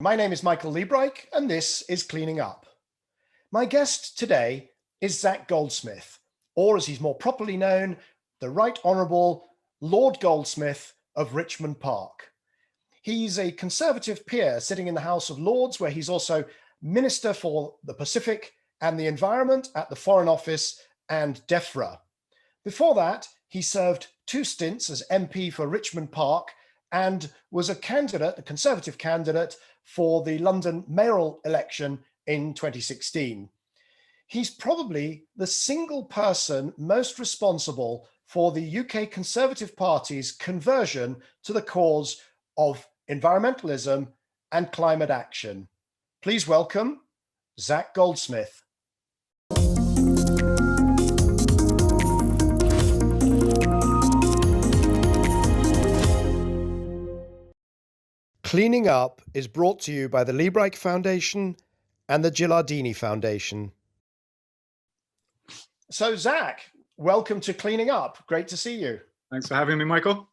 My name is Michael Liebreich, and this is Cleaning Up. My guest today is Zac Goldsmith, or as he's more properly known, the Right Honourable Lord Goldsmith of Richmond Park. He's a Conservative peer sitting in the House of Lords, where he's also Minister for the Pacific and the Environment at the Foreign Office and DEFRA. Before that, he served 2 stints as MP for Richmond Park and was a Conservative candidate for the London mayoral election in 2016. He's probably the single person most responsible for the UK Conservative Party's conversion to the cause of environmentalism and climate action. Please welcome Zac Goldsmith. Cleaning Up is brought to you by the Liebreich Foundation and the Gilardini Foundation. So Zac, welcome to Cleaning Up. Great to see you. Thanks for having me, Michael.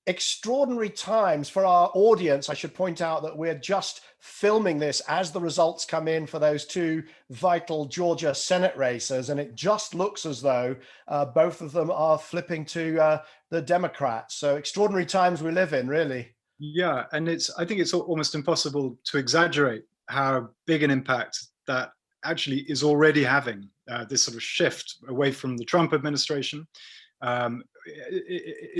Extraordinary times for our audience. I should point out that we're just filming this as the results come in for those 2 vital Georgia Senate races, and it just looks as though both of them are flipping to the Democrats. So extraordinary times we live in, really. Yeah, and I think it's almost impossible to exaggerate how big an impact that actually is already having, this sort of shift away from the Trump administration. In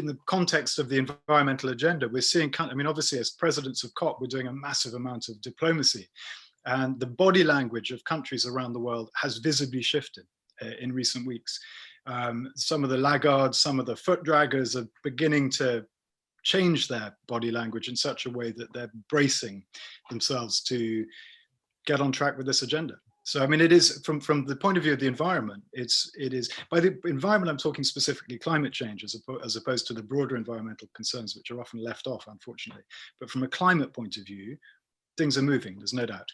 the context of the environmental agenda, we're seeing, obviously as presidents of COP, we're doing a massive amount of diplomacy, and the body language of countries around the world has visibly shifted in recent weeks. Some of the laggards, some of the foot draggers are beginning to change their body language in such a way that they're bracing themselves to get on track with this agenda. So, it is from the point of view of the environment, it is by the environment, I'm talking specifically climate change as opposed to the broader environmental concerns, which are often left off, unfortunately. But from a climate point of view, things are moving, there's no doubt.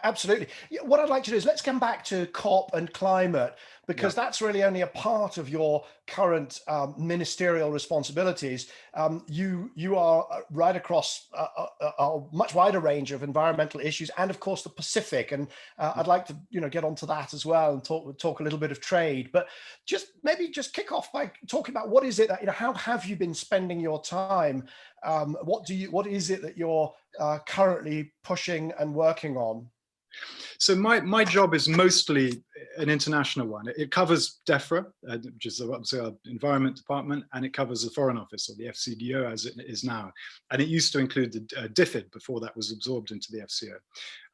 Absolutely. What I'd like to do is let's come back to COP and climate, because that's really only a part of your current ministerial responsibilities. You are right across a much wider range of environmental issues, and of course the Pacific. And I'd like to get onto that as well and talk a little bit of trade. But maybe kick off by talking about what is it that how have you been spending your time? What is it that you're currently pushing and working on? So my job is mostly an international one. It covers DEFRA, which is obviously our environment department, and it covers the Foreign Office, or the FCDO as it is now. And it used to include the DFID before that was absorbed into the FCO.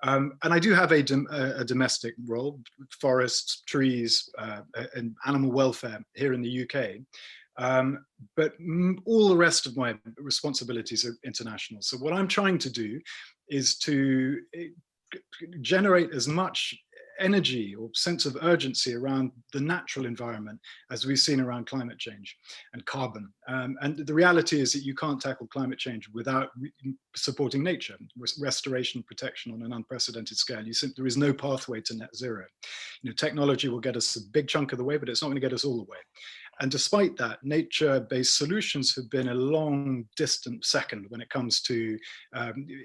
And I do have a domestic role, forests, trees, and animal welfare here in the UK. But all the rest of my responsibilities are international. So what I'm trying to do is to generate as much energy or sense of urgency around the natural environment as we've seen around climate change and carbon. And the reality is that you can't tackle climate change without supporting nature, restoration, protection on an unprecedented scale. There is no pathway to net zero. Technology will get us a big chunk of the way, but it's not going to get us all the way. And despite that, nature-based solutions have been a long, distant second when it comes to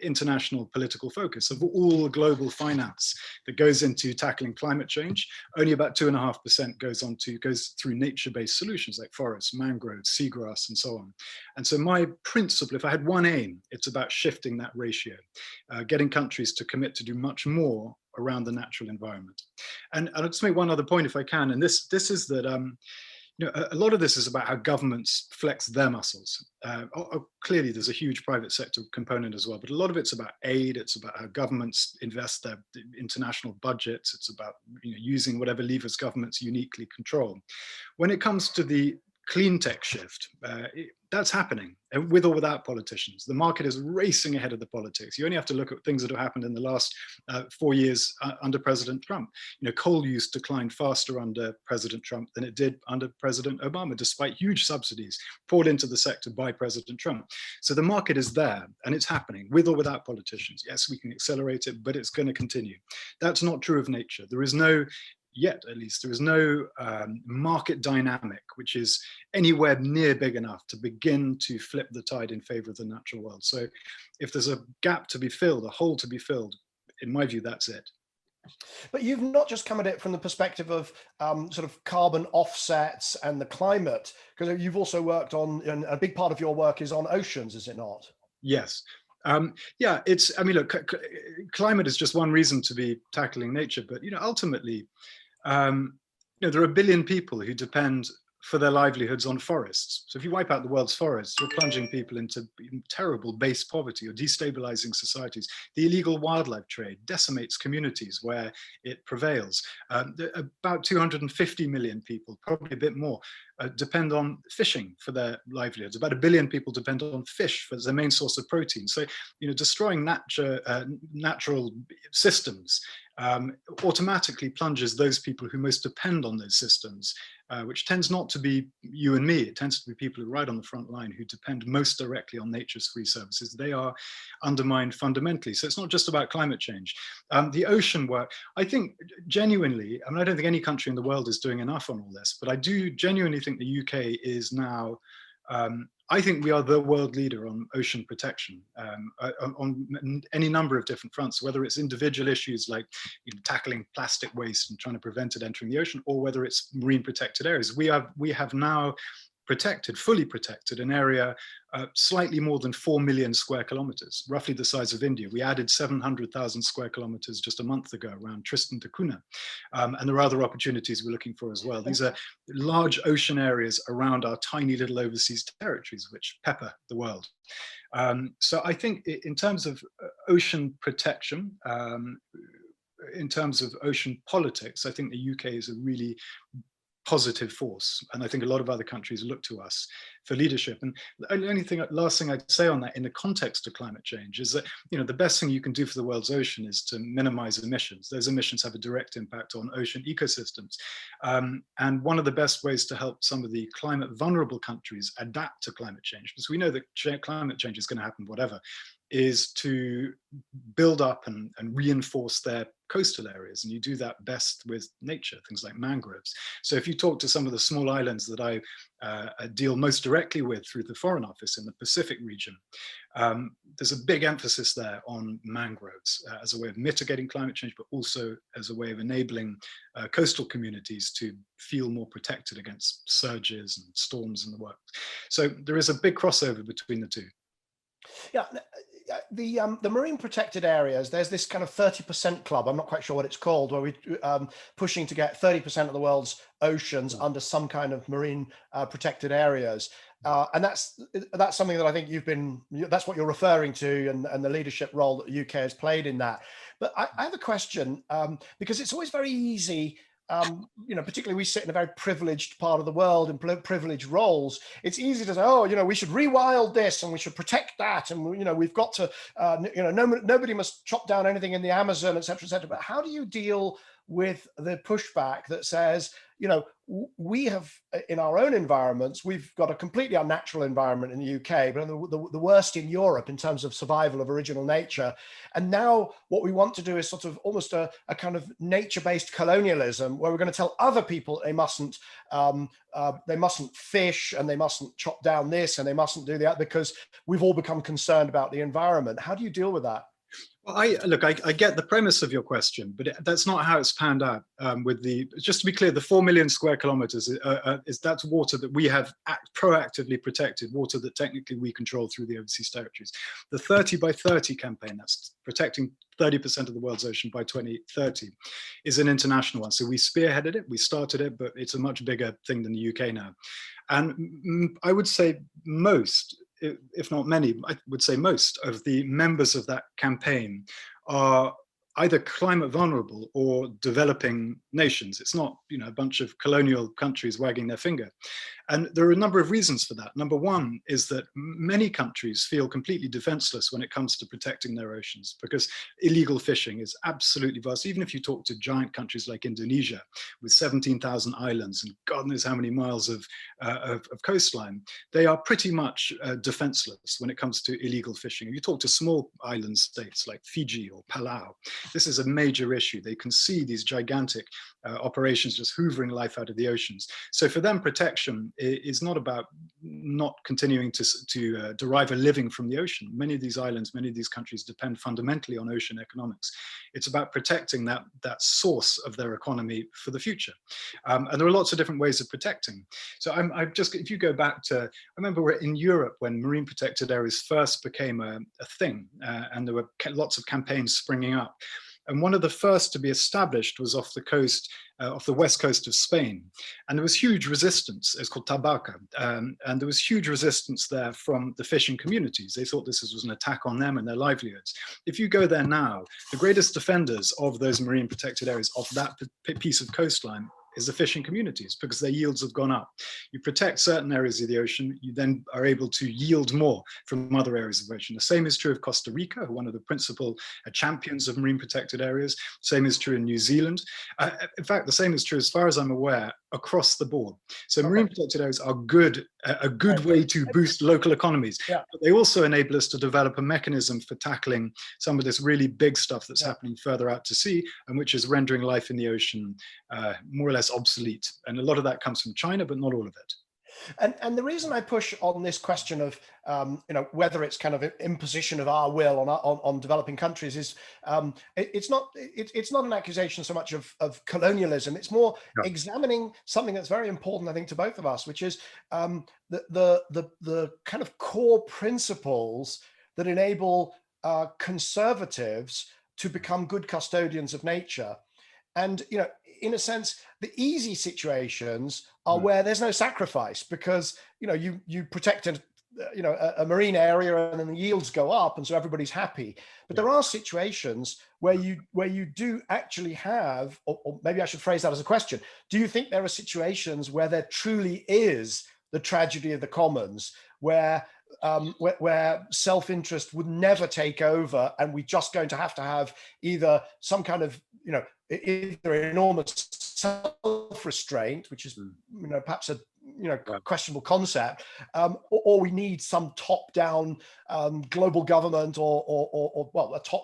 international political focus. Of all the global finance that goes into tackling climate change, only about 2.5% goes through nature-based solutions like forests, mangroves, seagrass, and so on. And so my principle, if I had one aim, it's about shifting that ratio, getting countries to commit to do much more around the natural environment. And I'll just make one other point if I can, and this is that a lot of this is about how governments flex their muscles. Clearly, there's a huge private sector component as well, but a lot of it's about aid. It's about how governments invest their international budgets. It's about using whatever levers governments uniquely control. When it comes to the clean tech shift, that's happening, and with or without politicians. The market is racing ahead of the politics. You only have to look at things that have happened in the last 4 years under President Trump. Coal use declined faster under President Trump than it did under President Obama, despite huge subsidies poured into the sector by President Trump. So the market is there, and it's happening, with or without politicians. Yes, we can accelerate it, but it's going to continue. That's not true of nature. There is no yet at least, there is no market dynamic which is anywhere near big enough to begin to flip the tide in favor of the natural world. So if there's a gap to be filled, a hole to be filled, in my view, that's it. But you've not just come at it from the perspective of sort of carbon offsets and the climate, because you've also worked on, and a big part of your work is on oceans, is it not? Yes. Yeah, I mean, look, climate is just one reason to be tackling nature, but, ultimately, there are a billion people who depend for their livelihoods on forests. So if you wipe out the world's forests, you're plunging people into terrible base poverty or destabilizing societies. The illegal wildlife trade decimates communities where it prevails. About 250 million people, probably a bit more, depend on fishing for their livelihoods. About 1 billion people depend on fish as their main source of protein. So, destroying natural systems automatically plunges those people who most depend on those systems, which tends not to be you and me. It tends to be people who are right on the front line, who depend most directly on nature's free services. They are undermined fundamentally. So it's not just about climate change. The ocean work, I think genuinely, I don't think any country in the world is doing enough on all this, but I do genuinely think the UK is now, I think we are the world leader on ocean protection on any number of different fronts, whether it's individual issues like tackling plastic waste and trying to prevent it entering the ocean, or whether it's marine protected areas. We have now fully protected an area slightly more than 4 million square kilometers, roughly the size of India. We added 700,000 square kilometers just a month ago around Tristan da Cunha. And there are other opportunities we're looking for as well. These are large ocean areas around our tiny little overseas territories, which pepper the world. So I think in terms of ocean protection, in terms of ocean politics, I think the UK is a really positive force, and I think a lot of other countries look to us for leadership. And the last thing I'd say on that, in the context of climate change, is that the best thing you can do for the world's ocean is to minimize emissions. Those emissions have a direct impact on ocean ecosystems, and one of the best ways to help some of the climate vulnerable countries adapt to climate change, because we know that climate change is going to happen whatever, is to build up and reinforce their coastal areas. And you do that best with nature, things like mangroves. So if you talk to some of the small islands that I deal most directly with through the Foreign Office in the Pacific region, there's a big emphasis there on mangroves as a way of mitigating climate change, but also as a way of enabling coastal communities to feel more protected against surges and storms and the work. So there is a big crossover between the two. Yeah. The marine protected areas, there's this kind of 30% club, I'm not quite sure what it's called, where we're pushing to get 30% of the world's oceans under some kind of marine protected areas. And that's something that I think that's what you're referring to, and the leadership role that the UK has played in that. But I have a question, because it's always very easy, particularly we sit in a very privileged part of the world in privileged roles. It's easy to say, oh, we should rewild this and we should protect that, and we've got to, nobody must chop down anything in the Amazon, etc., etc. But how do you deal with the pushback that says, we have, in our own environments, we've got a completely unnatural environment in the UK, but the worst in Europe in terms of survival of original nature. And now what we want to do is sort of almost a kind of nature-based colonialism, where we're going to tell other people they mustn't fish, and they mustn't chop down this, and they mustn't do that, because we've all become concerned about the environment. How do you deal with that? Well, I get the premise of your question, but that's not how it's panned out. Just to be clear, the 4 million square kilometers that's water that we have proactively protected, water that technically we control through the overseas territories. The 30 by 30 campaign, that's protecting 30% of the world's ocean by 2030, is an international one. So we spearheaded it, we started it, but it's a much bigger thing than the UK now. And I would say most, if not many, I would say most of the members of that campaign are either climate vulnerable or developing nations. It's not, a bunch of colonial countries wagging their finger. And there are a number of reasons for that. Number one is that many countries feel completely defenseless when it comes to protecting their oceans, because illegal fishing is absolutely vast. Even if you talk to giant countries like Indonesia with 17,000 islands and God knows how many miles of coastline, they are pretty much defenseless when it comes to illegal fishing. If you talk to small island states like Fiji or Palau, this is a major issue. They can see these gigantic operations just hoovering life out of the oceans. So for them, protection is not about not continuing to derive a living from the ocean. Many of these islands, many of these countries depend fundamentally on ocean economics. It's about protecting that source of their economy for the future. And there are lots of different ways of protecting. So if you go back to, I remember we're in Europe when marine protected areas first became a thing, and there were lots of campaigns springing up. And one of the first to be established was off the coast, off the west coast of Spain. And there was huge resistance. It's called Tabaca. And there was huge resistance there from the fishing communities. They thought this was an attack on them and their livelihoods. If you go there now, the greatest defenders of those marine protected areas, of that piece of coastline, is the fishing communities, because their yields have gone up. You protect certain areas of the ocean, you then are able to yield more from other areas of the ocean. The same is true of Costa Rica, one of the principal champions of marine protected areas. Same is true in New Zealand. In fact, the same is true, as far as I'm aware, across the board. So marine protected areas are a good way to boost local economies. Yeah. But they also enable us to develop a mechanism for tackling some of this really big stuff that's happening further out to sea, and which is rendering life in the ocean more or less obsolete. And a lot of that comes from China, but not all of it. And the reason I push on this question of whether it's kind of an imposition of our will on developing countries is it's not an accusation so much of colonialism. It's more examining something that's very important, I think, to both of us, which is the kind of core principles that enable conservatives to become good custodians of nature. And, in a sense, the easy situations are where there's no sacrifice, because, you protect a marine area and then the yields go up and so everybody's happy. But there are situations where you do actually have, or maybe I should phrase that as a question. Do you think there are situations where there truly is the tragedy of the commons, where self-interest would never take over, and we're just going to have either some kind of, either enormous self-restraint, which is, perhaps a questionable concept, or we need some top-down global government, or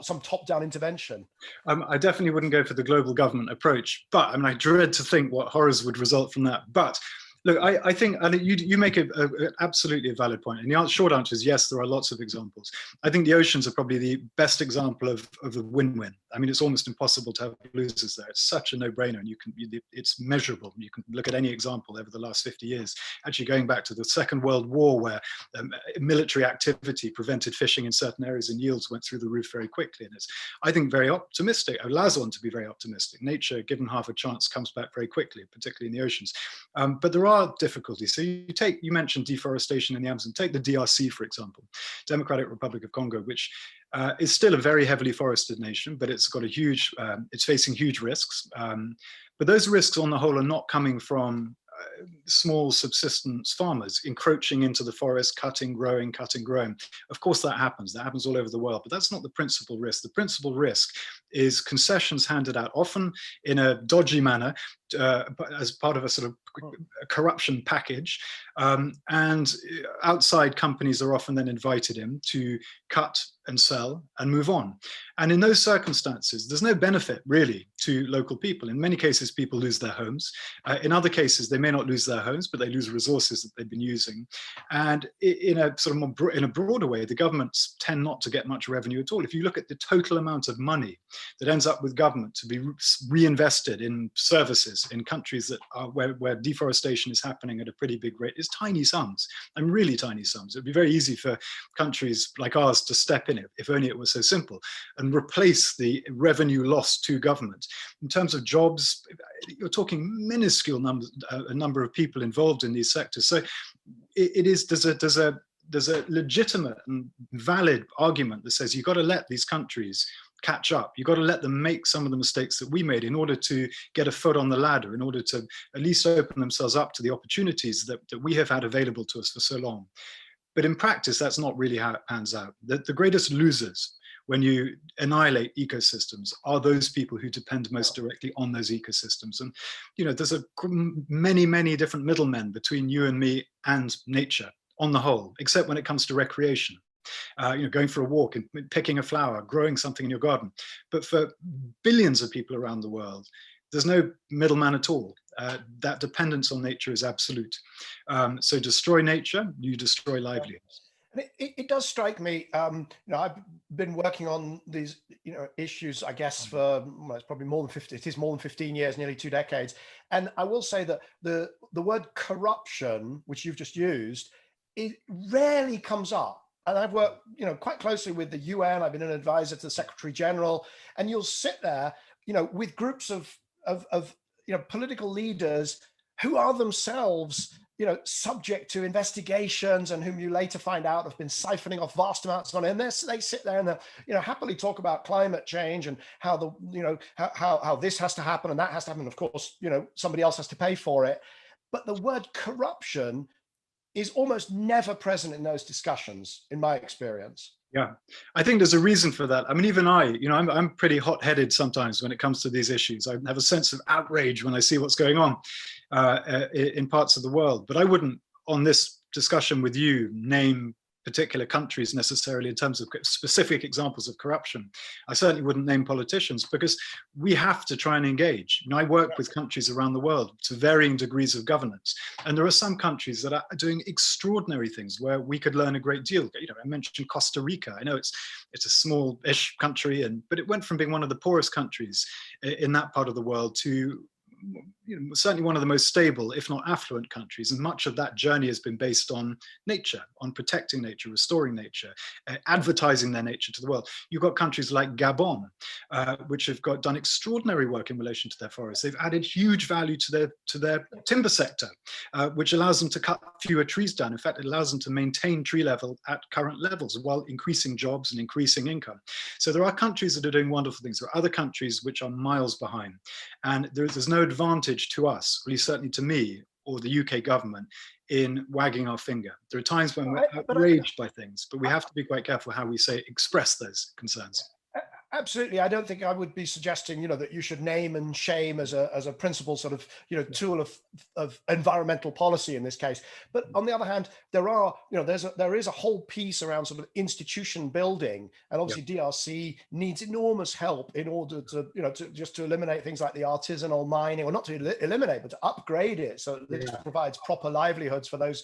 some top-down intervention? I definitely wouldn't go for the global government approach, but I dread to think what horrors would result from that. But look, I think, and you make absolutely a valid point. And the short answer is yes, there are lots of examples. I think the oceans are probably the best example of a win-win. It's almost impossible to have losers there. It's such a no-brainer, and it's measurable. You can look at any example over the last 50 years, actually going back to the Second World War, where military activity prevented fishing in certain areas and yields went through the roof very quickly. And it's, I think, very optimistic. It allows one to be very optimistic. Nature, given half a chance, comes back very quickly, particularly in the oceans. But there are difficulties. So you mentioned deforestation in the Amazon. Take the DRC, for example, Democratic Republic of Congo, which is still a very heavily forested nation, but it's got it's facing huge risks. But those risks on the whole are not coming from small subsistence farmers encroaching into the forest, cutting, growing. Of course that happens all over the world, but that's not the principal risk. The principal risk is concessions handed out, often in a dodgy manner, as part of a sort of corruption package, and outside companies are often then invited in to cut and sell and move on. And in those circumstances, there's no benefit really to local people. In many cases, people lose their homes. In other cases, they may not lose their homes, but they lose resources that they've been using. And in a sort of in a broader way, the governments tend not to get much revenue at all. If you look at the total amount of money that ends up with government to be reinvested in services in countries that are where deforestation is happening at a pretty big rate, is tiny sums, and really tiny sums. It'd be very easy for countries like ours to step in, if only it was so simple, and replace the revenue lost to government. In terms of jobs, you're talking minuscule numbers, a number of people involved in these sectors. So there's a legitimate and valid argument that says you've got to let these countries catch up. You've got to let them make some of the mistakes that we made in order to get a foot on the ladder, in order to at least open themselves up to the opportunities that we have had available to us for so long. But in practice, that's not really how it pans out. The greatest losers when you annihilate ecosystems are those people who depend most directly on those ecosystems. And, you know, there's many different middlemen between you and me and nature on the whole, except when it comes to recreation. You know, going for a walk and picking a flower, growing something in your garden. But for billions of people around the world, there's no middleman at all. That dependence on nature is absolute. So destroy nature, you destroy livelihoods. And it does strike me, you know, I've been working on these, you know, issues, I guess, for, well, it's probably more than 50, it is more than 15 years, nearly 2 decades. And I will say that the word corruption, which you've just used, it rarely comes up. And I've worked, you know, quite closely with the UN. I've been an advisor to the Secretary General, and you'll sit there, you know, with groups of you know, political leaders who are themselves, you know, subject to investigations, and whom you later find out have been siphoning off vast amounts of money. And they sit there and they, you know, happily talk about climate change and how the, you know, how this has to happen and that has to happen. Of course, you know, somebody else has to pay for it. But the word corruption is almost never present in those discussions, in my experience. Yeah, I think there's a reason for that. I mean, even you know, I'm pretty hot-headed sometimes when it comes to these issues. I have a sense of outrage when I see what's going on in parts of the world. But I wouldn't, on this discussion with you, name particular countries necessarily in terms of specific examples of corruption. I certainly wouldn't name politicians, because we have to try and engage. You know, I work with countries around the world to varying degrees of governance, and there are some countries that are doing extraordinary things where we could learn a great deal. You know, I mentioned Costa Rica. I know it's a small-ish country, but it went from being one of the poorest countries in that part of the world to, you know, certainly one of the most stable, if not affluent countries. And much of that journey has been based on nature, on protecting nature, restoring nature, advertising their nature to the world. You've got countries like Gabon, which have done extraordinary work in relation to their forests. They've added huge value to their timber sector, which allows them to cut fewer trees down. In fact, it allows them to maintain tree level at current levels while increasing jobs and increasing income. So there are countries that are doing wonderful things. There are other countries which are miles behind. And there's no advantage to us, really, certainly to me or the UK government, in wagging our finger. There are times when we're outraged by things, but we have to be quite careful how we express those concerns. Absolutely. I don't think I would be suggesting, you know, that you should name and shame as a principal sort of, you know, tool of environmental policy in this case. But on the other hand, there are, you know, there is a whole piece around sort of institution building, and obviously DRC needs enormous help in order to, you know, to eliminate things like the artisanal mining, or not to eliminate, but to upgrade it so that it provides proper livelihoods for those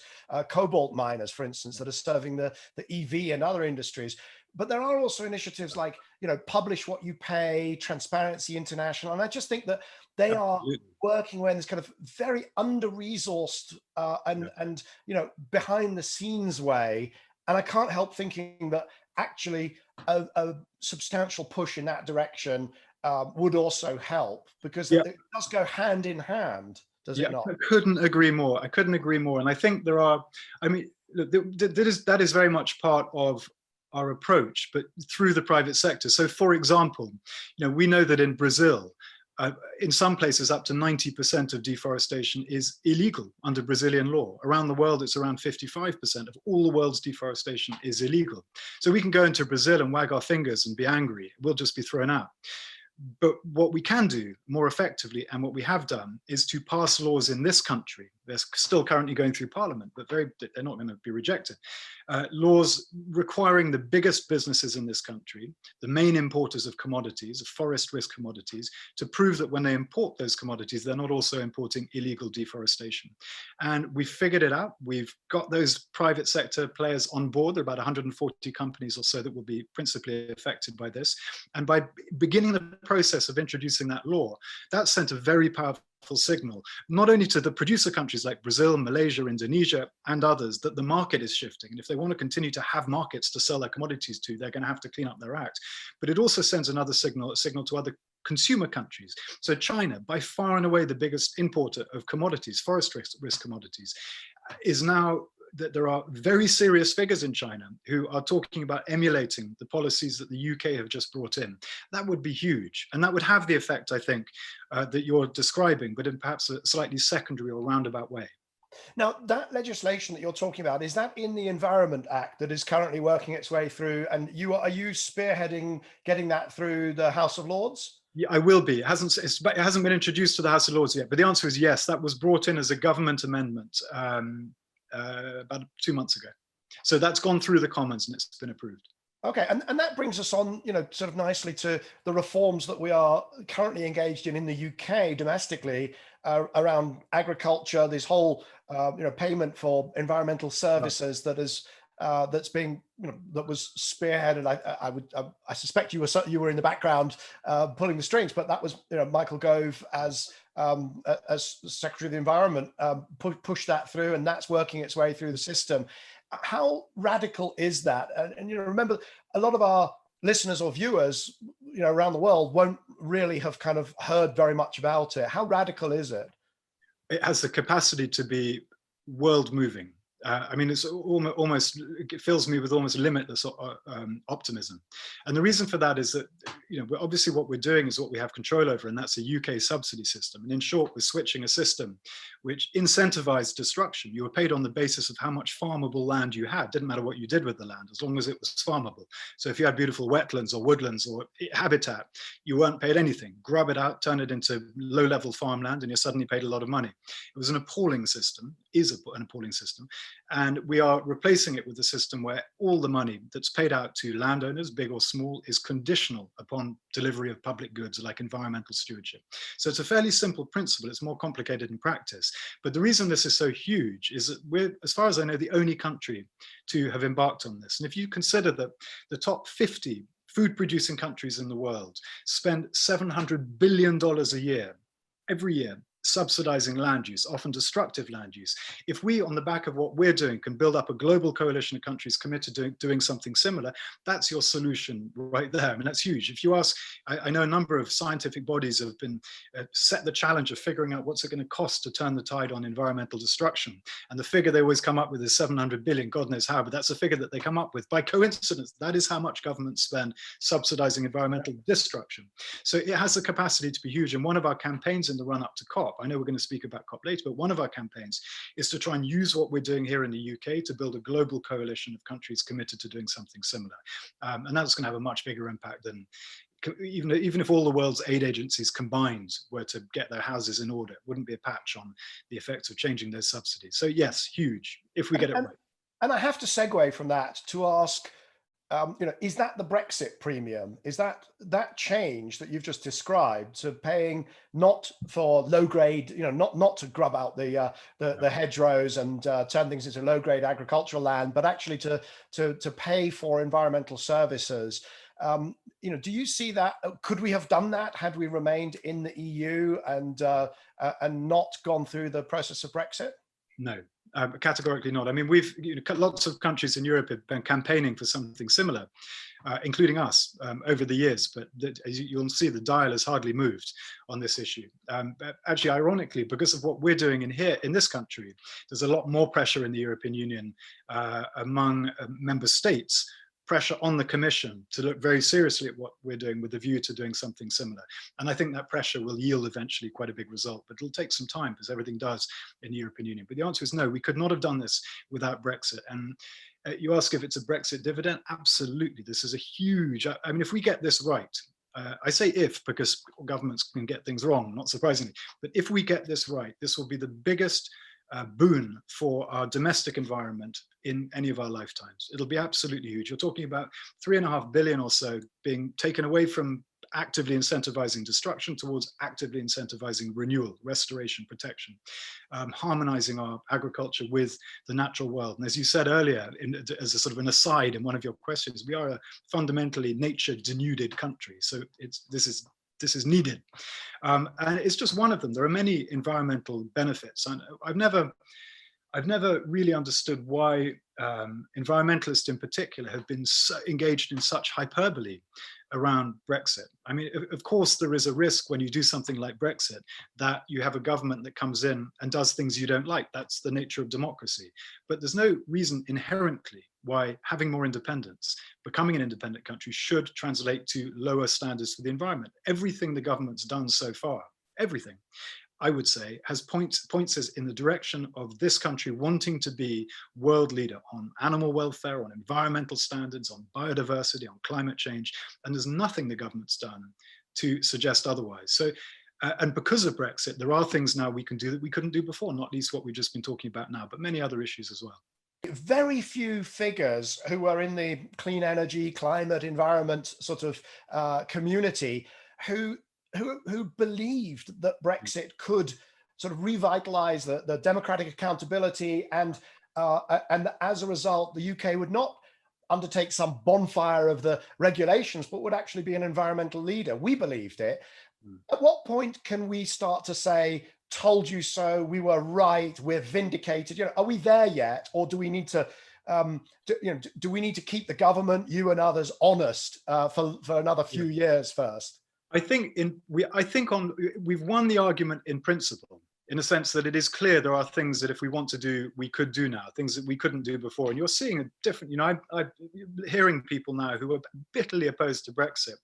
cobalt miners, for instance, that are serving the EV and other industries. But there are also initiatives like, you know, Publish What You Pay, Transparency International. And I just think that they are working in this kind of very under-resourced and, you know, behind the scenes way. And I can't help thinking that actually a substantial push in that direction would also help, because it does go hand in hand, does it not? I couldn't agree more. I couldn't agree more. And I think there are, I mean, that is very much part of our approach, but through the private sector. So for example, you know, we know that in Brazil, in some places up to 90% of deforestation is illegal under Brazilian law. Around the world, it's around 55% of all the world's deforestation is illegal. So we can go into Brazil and wag our fingers and be angry. We'll just be thrown out. But what we can do more effectively, and what we have done, is to pass laws in this country. They're still currently going through Parliament, but they're not going to be rejected. Laws requiring the biggest businesses in this country, the main importers of commodities, of forest risk commodities, to prove that when they import those commodities, they're not also importing illegal deforestation. And we've figured it out. We've got those private sector players on board. There are about 140 companies or so that will be principally affected by this. And by beginning the process of introducing that law, that sent a very powerful signal, not only to the producer countries like Brazil, Malaysia, Indonesia, and others, that the market is shifting. And if they want to continue to have markets to sell their commodities to, they're going to have to clean up their act. But it also sends another signal, a signal to other consumer countries. So China, by far and away the biggest importer of commodities, forest risk commodities, is now that there are very serious figures in China who are talking about emulating the policies that the UK have just brought in. That would be huge. And that would have the effect, I think, that you're describing, but in perhaps a slightly secondary or roundabout way. Now, that legislation that you're talking about, is that in the Environment Act that is currently working its way through? And are you spearheading getting that through the House of Lords? Yeah, I will be. It hasn't been introduced to the House of Lords yet, but the answer is yes. That was brought in as a government amendment about 2 months ago. So that's gone through the Commons and it's been approved. Okay, and that brings us on, sort of nicely to the reforms that we are currently engaged in the UK domestically around agriculture. This whole, payment for environmental services that is that's being, that was spearheaded. I suspect you were in the background pulling the strings, but that was, Michael Gove as Secretary of the Environment pushed that through, and that's working its way through the system. How radical is that? And remember, a lot of our listeners or viewers, around the world won't really have kind of heard very much about it. How radical is it? It has the capacity to be world moving. I mean, it's almost, it fills me with almost limitless optimism. And the reason for that is that, obviously what we're doing is what we have control over, and that's a UK subsidy system. And in short, we're switching a system which incentivized destruction. You were paid on the basis of how much farmable land you had. Didn't matter what you did with the land, as long as it was farmable. So if you had beautiful wetlands or woodlands or habitat, you weren't paid anything. Grub it out, turn it into low-level farmland, and you're suddenly paid a lot of money. It was an appalling system, is an appalling system. And we are replacing it with a system where all the money that's paid out to landowners, big or small, is conditional upon delivery of public goods like environmental stewardship. So it's a fairly simple principle. It's more complicated in practice. But the reason this is so huge is that we're, as far as I know, the only country to have embarked on this. And if you consider that the top 50 food-producing countries in the world spend $700 billion a year, every year, subsidizing land use, often destructive land use. If we, on the back of what we're doing, can build up a global coalition of countries committed to doing something similar, that's your solution right there. I mean, that's huge. If you ask, I know a number of scientific bodies have been set the challenge of figuring out what's it going to cost to turn the tide on environmental destruction. And the figure they always come up with is 700 billion, God knows how, but that's a figure that they come up with. By coincidence, that is how much governments spend subsidizing environmental destruction. So it has the capacity to be huge. And one of our campaigns in the run up to COP, I know we're going to speak about COP later, but one of our campaigns is to try and use what we're doing here in the UK to build a global coalition of countries committed to doing something similar. And that's going to have a much bigger impact than even if all the world's aid agencies combined were to get their houses in order. It wouldn't be a patch on the effects of changing those subsidies. So yes, huge, if we get it right. And I have to segue from that to ask, is that the Brexit premium? Is that change that you've just described to paying not for low grade, not to grub out the hedgerows and turn things into low grade agricultural land, but actually to pay for environmental services? Do you see that? Could we have done that had we remained in the EU and not gone through the process of Brexit? No. Categorically not. I mean, we've lots of countries in Europe have been campaigning for something similar, including us over the years. But as you'll see, the dial has hardly moved on this issue. But actually, ironically, because of what we're doing in this country, there's a lot more pressure in the European Union among member states. Pressure on the Commission to look very seriously at what we're doing with a view to doing something similar. And I think that pressure will yield eventually quite a big result, but it'll take some time, as everything does in the European Union. But the answer is no, we could not have done this without Brexit. And you ask if it's a Brexit dividend? Absolutely. This is a huge, I mean, if we get this right, I say if, because governments can get things wrong, not surprisingly, but if we get this right, this will be the biggest boon for our domestic environment in any of our lifetimes. It'll be absolutely huge. You're talking about 3.5 billion or so being taken away from actively incentivizing destruction towards actively incentivizing renewal, restoration, protection, harmonizing our agriculture with the natural world. And as you said earlier, as a sort of an aside in one of your questions, we are a fundamentally nature-denuded country. So this is needed. And it's just one of them. There are many environmental benefits. And I've never really understood why environmentalists in particular have been so engaged in such hyperbole around Brexit. I mean, of course, there is a risk when you do something like Brexit that you have a government that comes in and does things you don't like. That's the nature of democracy. But there's no reason inherently why having more independence, becoming an independent country, should translate to lower standards for the environment. Everything the government's done so far, everything, I would say, has points us in the direction of this country wanting to be world leader on animal welfare, on environmental standards, on biodiversity, on climate change. And there's nothing the government's done to suggest otherwise. So, and because of Brexit, there are things now we can do that we couldn't do before, not least what we've just been talking about now, but many other issues as well. Very few figures who are in the clean energy, climate, environment sort of community who believed that Brexit could sort of revitalize the democratic accountability, and as a result, the UK would not undertake some bonfire of the regulations, but would actually be an environmental leader. We believed it. At what point can we start to say, told you so, we were right, we're vindicated? You know, are we there yet, or do we need to do we need to keep the government, you and others, honest for another few years first? I think we've won the argument in principle, in a sense that it is clear there are things that if we want to do, we could do now, things that we couldn't do before. And you're seeing a different, I'm hearing people now who are bitterly opposed to Brexit,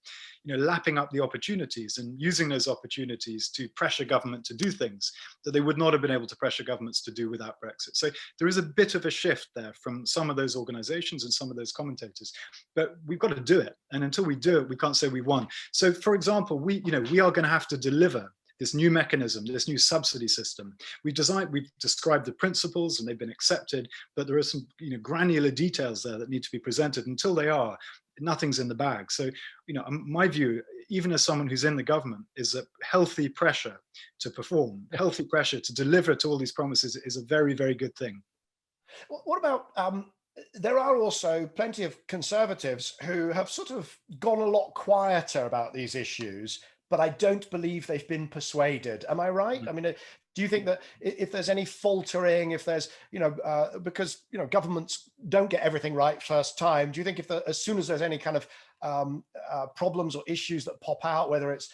lapping up the opportunities and using those opportunities to pressure government to do things that they would not have been able to pressure governments to do without Brexit. So there is a bit of a shift there from some of those organizations and some of those commentators, but we've got to do it. And until we do it, we can't say we won. So for example, we are going to have to deliver this new mechanism, this new subsidy system. We've described the principles and they've been accepted, but there are some granular details there that need to be presented. Until they are, nothing's in the bag. So, my view, even as someone who's in the government, is that healthy pressure to perform, healthy pressure to deliver to all these promises is a very, very good thing. What about, there are also plenty of Conservatives who have sort of gone a lot quieter about these issues, but I don't believe they've been persuaded. Am I right? I mean, do you think that if there's any faltering, if there's, because, governments don't get everything right first time, do you think as soon as there's any kind of problems or issues that pop out, whether it's,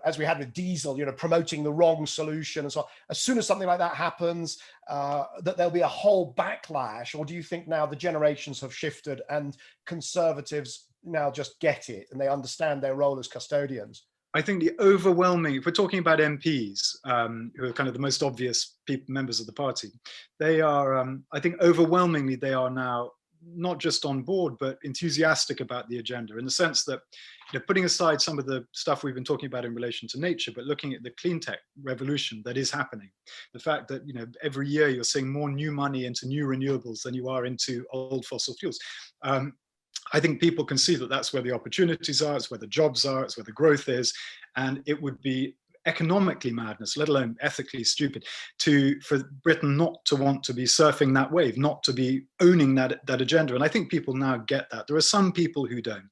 as we had with diesel, promoting the wrong solution and so on, as soon as something like that happens, that there'll be a whole backlash? Or do you think now the generations have shifted and Conservatives now just get it and they understand their role as custodians? I think the overwhelming, if we're talking about MPs, who are kind of the most obvious members of the party, they are, I think overwhelmingly, they are now not just on board, but enthusiastic about the agenda, in the sense that, putting aside some of the stuff we've been talking about in relation to nature, but looking at the clean tech revolution that is happening, the fact that, every year you're seeing more new money into new renewables than you are into old fossil fuels. I think people can see that that's where the opportunities are, it's where the jobs are, it's where the growth is, and it would be economically madness, let alone ethically stupid, for Britain not to want to be surfing that wave, not to be owning that agenda. And I think people now get that. There are some people who don't.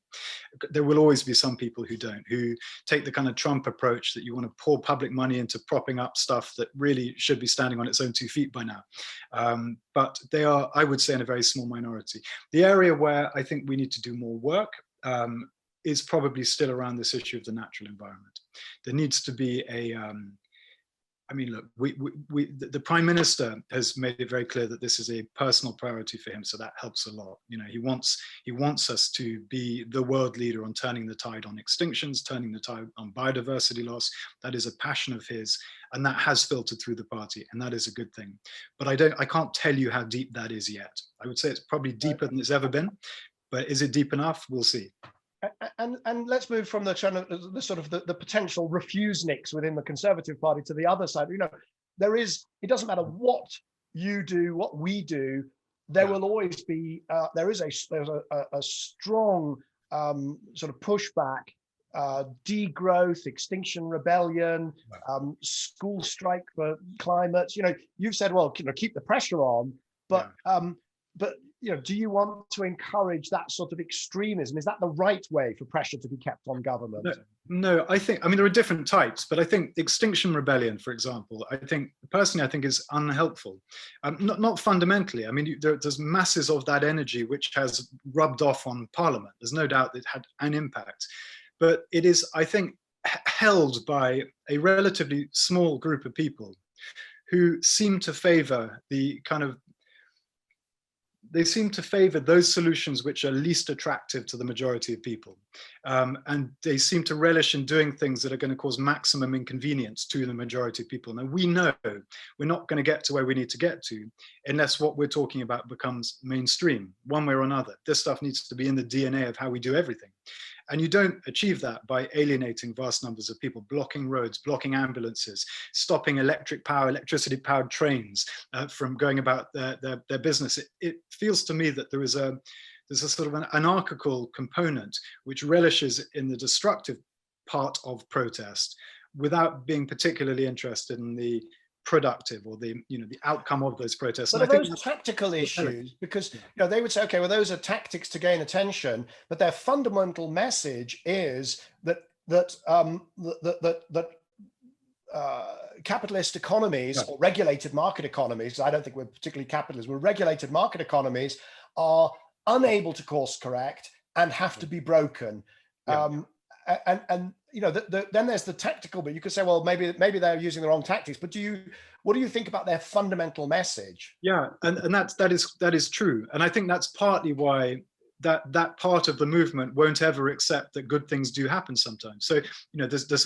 There will always be some people who don't, who take the kind of Trump approach that you want to pour public money into propping up stuff that really should be standing on its own 2 feet by now. But they are, I would say, in a very small minority. The area where I think we need to do more work is probably still around this issue of the natural environment. There needs to be a, I mean, look, the Prime Minister has made it very clear that this is a personal priority for him, so that helps a lot. He wants us to be the world leader on turning the tide on extinctions, turning the tide on biodiversity loss. That is a passion of his, and that has filtered through the party, and that is a good thing. But I can't tell you how deep that is yet. I would say it's probably deeper than it's ever been, but is it deep enough? We'll see. And let's move from the potential refuseniks within the Conservative Party to the other side. It doesn't matter what you do, what we do, there will always be there's a strong sort of pushback, degrowth, Extinction Rebellion, school strike for climate. You've said, well, keep the pressure on, but do you want to encourage that sort of extremism? Is that the right way for pressure to be kept on government? No, I mean, there are different types, but I think Extinction Rebellion, for example, personally, I think is unhelpful. Not fundamentally. I mean, there's masses of that energy which has rubbed off on Parliament. There's no doubt that it had an impact, but it is, I think, held by a relatively small group of people who seem to favor those solutions which are least attractive to the majority of people. And they seem to relish in doing things that are going to cause maximum inconvenience to the majority of people. Now, we know we're not going to get to where we need to get to unless what we're talking about becomes mainstream, one way or another. This stuff needs to be in the DNA of how we do everything. And you don't achieve that by alienating vast numbers of people, blocking roads, blocking ambulances, stopping electricity-powered trains from going about their business. It feels to me that there's a sort of an anarchical component which relishes in the destructive part of protest without being particularly interested in the productive or the outcome of those protests. But are those tactical issues? Because they would say, okay, well, those are tactics to gain attention, but their fundamental message is that capitalist economies or regulated market economies, I don't think we're particularly capitalist, we're regulated market economies, are unable to course correct and have to be broken. Then there's the tactical bit. You could say, well, maybe they're using the wrong tactics, but what do you think about their fundamental message? Yeah, and that is true. And I think that's partly why that part of the movement won't ever accept that good things do happen sometimes. So,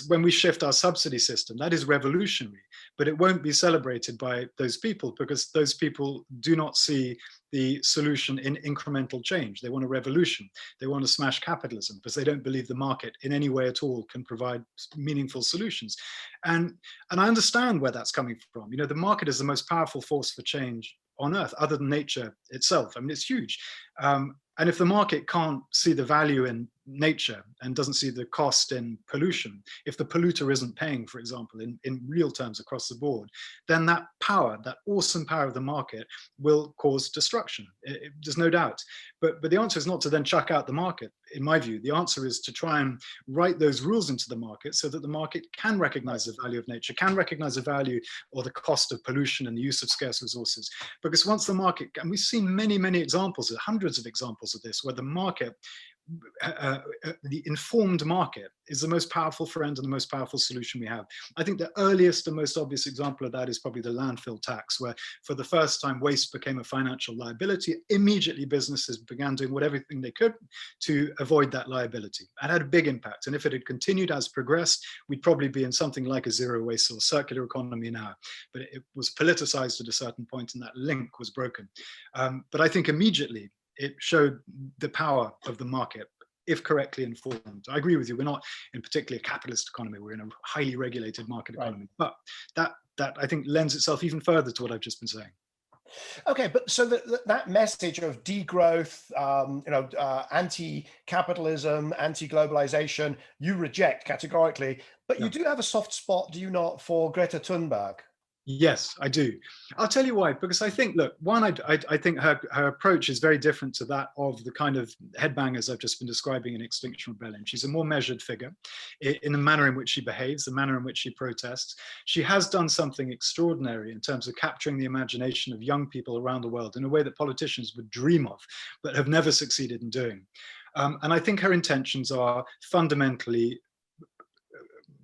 when we shift our subsidy system, that is revolutionary, but it won't be celebrated by those people because those people do not see the solution in incremental change. They want a revolution. They want to smash capitalism because they don't believe the market in any way at all can provide meaningful solutions. And I understand where that's coming from. The market is the most powerful force for change on earth, other than nature itself. I mean, it's huge. And if the market can't see the value in nature and doesn't see the cost in pollution, if the polluter isn't paying, for example, in real terms across the board, then that power, that awesome power of the market will cause destruction. There's no doubt. But the answer is not to then chuck out the market, in my view. The answer is to try and write those rules into the market so that the market can recognize the value of nature, can recognize the value or the cost of pollution and the use of scarce resources. Because once the market, and we've seen many, many examples, hundreds of examples of this, where the market, the informed market is the most powerful friend and the most powerful solution we have. I think the earliest and most obvious example of that is probably the landfill tax, where for the first time waste became a financial liability. Immediately businesses began doing everything they could to avoid that liability. It had a big impact, and if it had continued as progressed, we'd probably be in something like a zero waste or circular economy now. But it was politicized at a certain point and that link was broken. But I think immediately it showed the power of the market, if correctly informed. I agree with you. We're not in particularly a capitalist economy. We're in a highly regulated market economy. But that I think lends itself even further to what I've just been saying. Okay, but so that message of degrowth, anti-capitalism, anti-globalization, you reject categorically. But you do have a soft spot, do you not, for Greta Thunberg? Yes, I do. I'll tell you why. Because I think, look, one, I think her approach is very different to that of the kind of headbangers I've just been describing in Extinction Rebellion. She's a more measured figure in the manner in which she behaves, the manner in which she protests. She has done something extraordinary in terms of capturing the imagination of young people around the world in a way that politicians would dream of, but have never succeeded in doing. And I think her intentions are fundamentally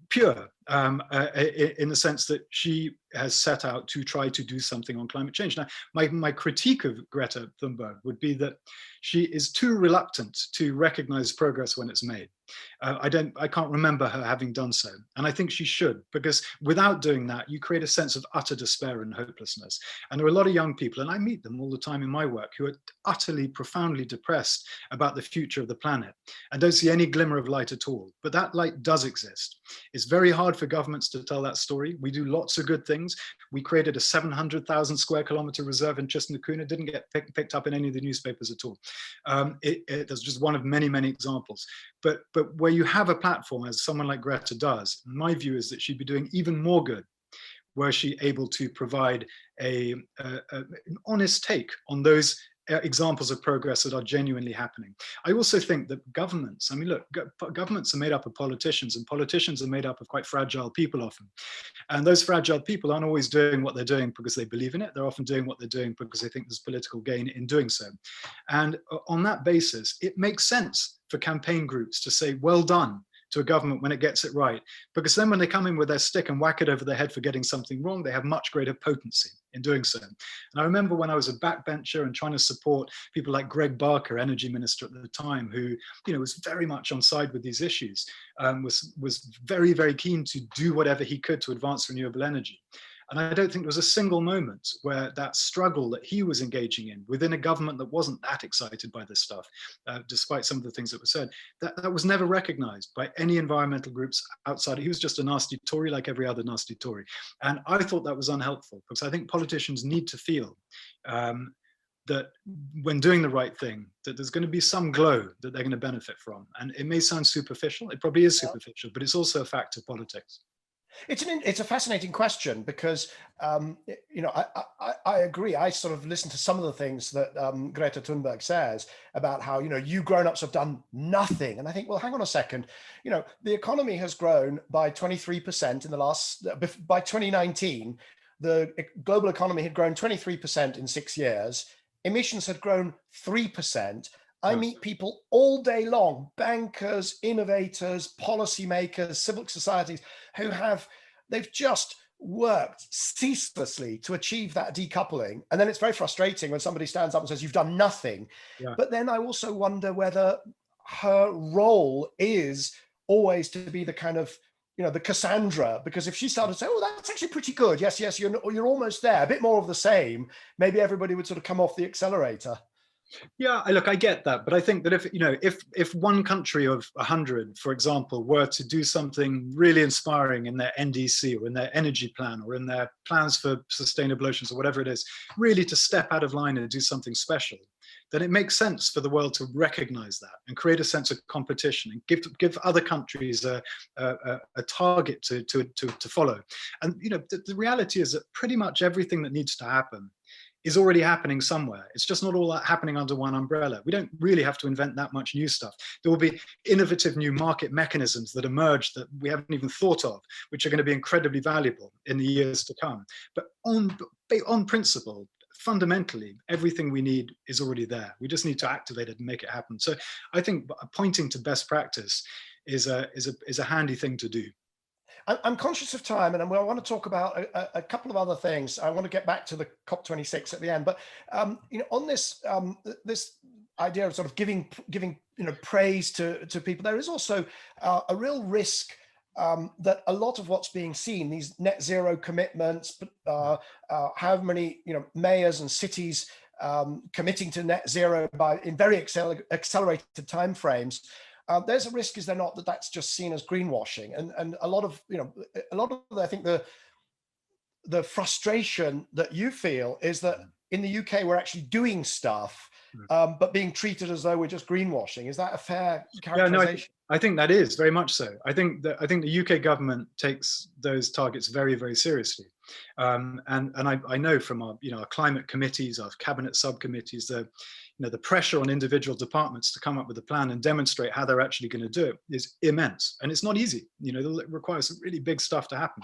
pure, in the sense that she has set out to try to do something on climate change. Now, my critique of Greta Thunberg would be that she is too reluctant to recognize progress when it's made. I can't remember her having done so. And I think she should, because without doing that, you create a sense of utter despair and hopelessness. And there are a lot of young people, and I meet them all the time in my work, who are utterly, profoundly depressed about the future of the planet and don't see any glimmer of light at all. But that light does exist. It's very hard for governments to tell that story. We do lots of good things. We created a 700,000 square kilometer reserve in Tristan-da-Cunha. Didn't get picked up in any of the newspapers at all. That's just one of many, many examples. But where you have a platform, as someone like Greta does, my view is that she'd be doing even more good were she able to provide an honest take on those examples of progress that are genuinely happening. I also think that governments, I mean, look, governments are made up of politicians, and politicians are made up of quite fragile people often. And those fragile people aren't always doing what they're doing because they believe in it. They're often doing what they're doing because they think there's political gain in doing so. And on that basis, it makes sense for campaign groups to say, well done to a government when it gets it right, because then when they come in with their stick and whack it over their head for getting something wrong, they have much greater potency in doing so. And I remember when I was a backbencher and trying to support people like Greg Barker, energy minister at the time, who was very much on side with these issues, was very, very keen to do whatever he could to advance renewable energy. And I don't think there was a single moment where that struggle that he was engaging in within a government that wasn't that excited by this stuff, despite some of the things that were said, that was never recognized by any environmental groups outside. He was just a nasty Tory like every other nasty Tory. And I thought that was unhelpful, because I think politicians need to feel that when doing the right thing, that there's going to be some glow that they're going to benefit from. And it may sound superficial, it probably is superficial, but it's also a fact of politics. It's a fascinating question, because I agree. I sort of listen to some of the things that Greta Thunberg says about how you grown-ups have done nothing, and I think, well, hang on a second. The economy has grown by 23% in the last. By 2019, the global economy had grown 23% in 6 years. Emissions had grown 3%. I meet people all day long, bankers, innovators, policymakers, civil societies, they've just worked ceaselessly to achieve that decoupling. And then it's very frustrating when somebody stands up and says, you've done nothing. Yeah. But then I also wonder whether her role is always to be the kind of, the Cassandra, because if she started to say, oh, that's actually pretty good. Yes, you're almost there, a bit more of the same, maybe everybody would sort of come off the accelerator. Yeah, look, I get that, but I think that if one country of 100, for example, were to do something really inspiring in their NDC or in their energy plan or in their plans for sustainable oceans or whatever it is, really to step out of line and do something special, then it makes sense for the world to recognize that and create a sense of competition and give other countries a target to follow. And the reality is that pretty much everything that needs to happen is already happening somewhere. It's just not all that happening under one umbrella. We don't really have to invent that much new stuff. There will be innovative new market mechanisms that emerge that we haven't even thought of, which are going to be incredibly valuable in the years to come. But on principle, fundamentally, everything we need is already there. We just need to activate it and make it happen. So I think pointing to best practice is a handy thing to do. I'm conscious of time, and I want to talk about a couple of other things. I want to get back to the COP26 at the end, but on this this idea of sort of giving praise to people, there is also a real risk that a lot of what's being seen, these net zero commitments, how many mayors and cities committing to net zero in very accelerated timeframes. There's a risk, is there not, that that's just seen as greenwashing, and a lot of I think the frustration that you feel is that in the UK we're actually doing stuff, but being treated as though we're just greenwashing. Is that a fair characterization? Yeah, no, I think that is very much so. I think the UK government takes those targets very, very seriously, and I know from our our climate committees, our cabinet subcommittees, the pressure on individual departments to come up with a plan and demonstrate how they're actually going to do it is immense, and it's not easy. It requires some really big stuff to happen,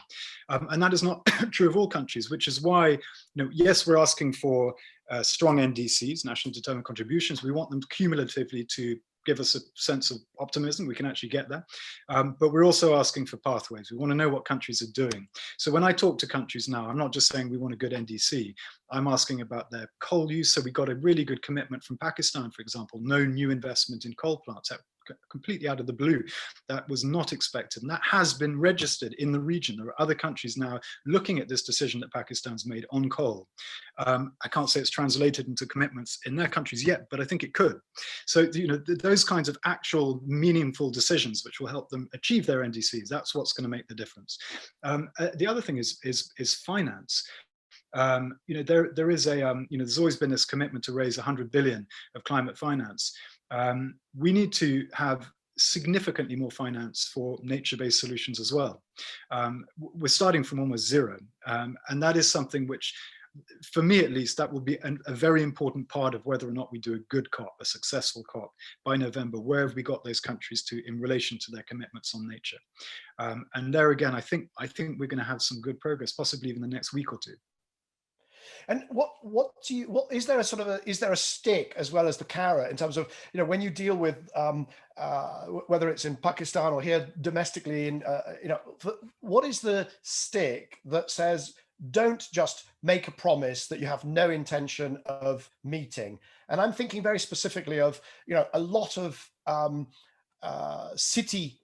and that is not true of all countries, which is why yes, we're asking for strong NDCs, national determined contributions. We want them cumulatively to give us a sense of optimism we can actually get there, but we're also asking for pathways. We want to know what countries are doing. So when I talk to countries now, I'm not just saying we want a good NDC. I'm asking about their coal use. So we got a really good commitment from Pakistan, for example, no new investment in coal plants, completely out of the blue. That was not expected, and that has been registered in the region. There are other countries now looking at this decision that Pakistan's made on coal. I can't say it's translated into commitments in their countries yet, but I think it could. So those kinds of actual meaningful decisions which will help them achieve their NDCs, that's what's going to make the difference. The other thing is finance. There is there's always been this commitment to raise 100 billion of climate finance. We need to have significantly more finance for nature-based solutions as well. We're starting from almost zero, and that is something which for me at least, that will be a very important part of whether or not we do a good COP, a successful COP by November. Where have we got those countries to in relation to their commitments on nature? And there again, I think we're going to have some good progress, possibly even the next week or two. And what is there a sort of is there a stick as well as the carrot in terms of, you know, when you deal with whether it's in Pakistan or here domestically in you know, what is the stick that says don't just make a promise that you have no intention of meeting? And I'm thinking very specifically of, you know, a lot of city